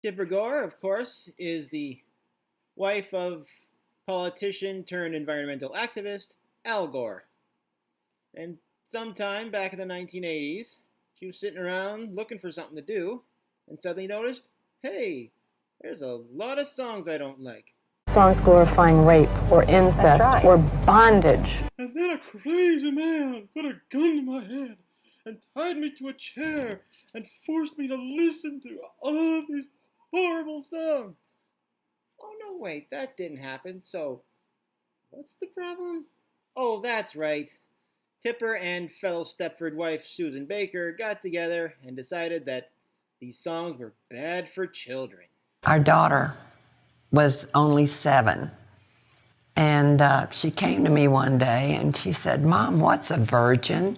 Tipper Gore, of course, is the wife of politician turned environmental activist Al Gore. And sometime back in the 1980s, she was sitting around looking for something to do and suddenly noticed, hey, there's a lot of songs I don't like. Songs glorifying rape or incest right. or bondage. And then a crazy man put a gun to my head and tied me to a chair and forced me to listen to all of these horrible songs. Oh, no, wait, that didn't happen. So, what's the problem? Oh, that's right. Tipper and fellow Stepford wife Susan Baker got together and decided that these songs were bad for children. Our daughter was only 7. And she came to me one day and she said, "Mom, what's a virgin?"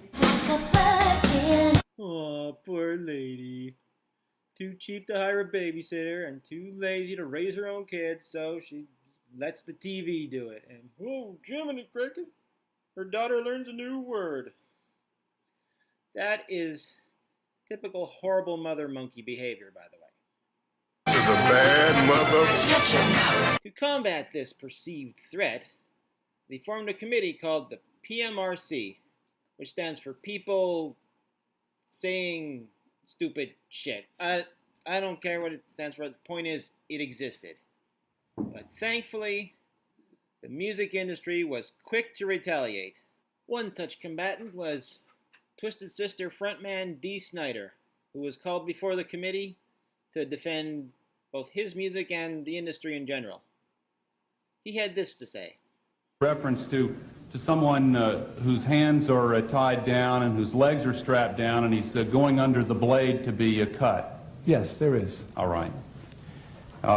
Aw, poor lady. Too cheap to hire a babysitter and too lazy to raise her own kids, so she lets the TV do it. And Oh, Jiminy Cricket, her daughter learns a new word. that is typical horrible mother monkey behavior, by the way. Is a bad mother. To combat this perceived threat, they formed a committee called the PMRC, which stands for People Saying Stupid Shit. I don't care what it stands for. The point is, it existed. But thankfully, the music industry was quick to retaliate. One such combatant was Twisted Sister frontman Dee Snider, who was called before the committee to defend both his music and the industry in general. He had this to say. Reference to someone whose hands are tied down and whose legs are strapped down, and he's going under the blade to be cut. Yes, there is. All right.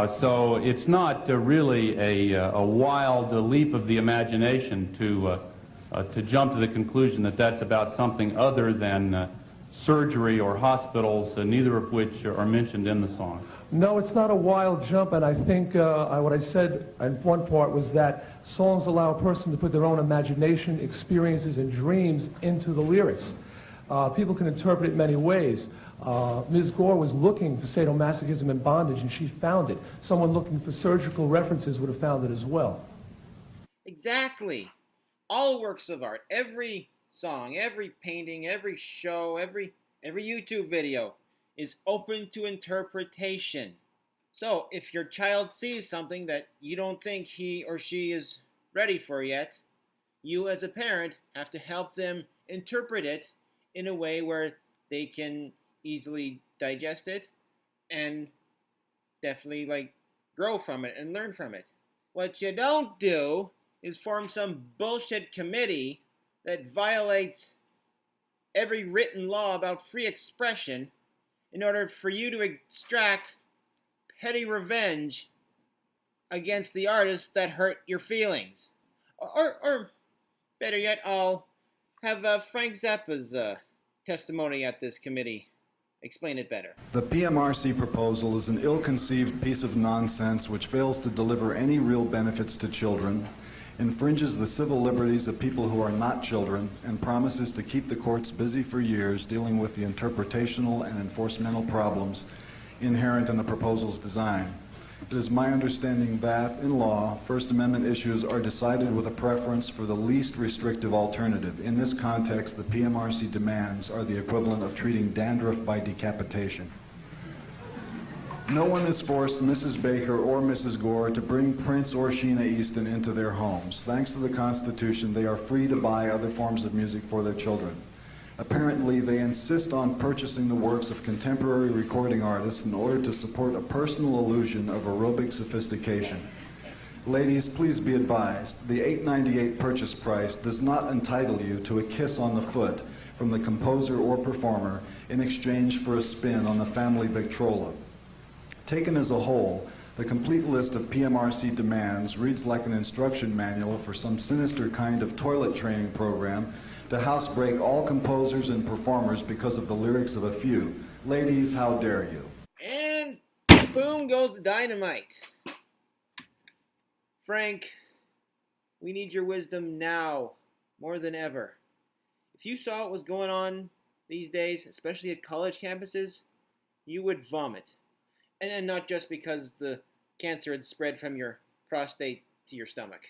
So it's not really a wild leap of the imagination to jump to the conclusion that that's about something other than surgery or hospitals, neither of which are mentioned in the song. No, it's not a wild jump, and I think what I said in one part was that songs allow a person to put their own imagination, experiences, and dreams into the lyrics. People can interpret it many ways. Ms. Gore was looking for sadomasochism and bondage, and she found it. Someone looking for surgical references would have found it as well. Exactly. All works of art, every song, every painting, every show, every YouTube video is open to interpretation. So if your child sees something that you don't think he or she is ready for yet, you as a parent have to help them interpret it in a way where they can easily digest it and definitely grow from it and learn from it. What you don't do is form some bullshit committee that violates every written law about free expression in order for you to extract petty revenge against the artists that hurt your feelings. Or better yet, I'll have Frank Zappa's testimony at this committee explain it better. The PMRC proposal is an ill-conceived piece of nonsense which fails to deliver any real benefits to children, infringes the civil liberties of people who are not children, and promises to keep the courts busy for years dealing with the interpretational and enforcemental problems inherent in the proposal's design. It is my understanding that, in law, First Amendment issues are decided with a preference for the least restrictive alternative. In this context, the PMRC demands are the equivalent of treating dandruff by decapitation. No one has forced Mrs. Baker or Mrs. Gore to bring Prince or Sheena Easton into their homes. Thanks to the Constitution, they are free to buy other forms of music for their children. Apparently, they insist on purchasing the works of contemporary recording artists in order to support a personal illusion of aerobic sophistication. Ladies, please be advised, the $8.98 purchase price does not entitle you to a kiss on the foot from the composer or performer in exchange for a spin on the family Victrola. Taken as a whole, the complete list of PMRC demands reads like an instruction manual for some sinister kind of toilet training program to housebreak all composers and performers because of the lyrics of a few. Ladies, how dare you? And boom goes the dynamite. Frank, we need your wisdom now, more than ever. If you saw what was going on these days, especially at college campuses, you would vomit. And not just because the cancer had spread from your prostate to your stomach.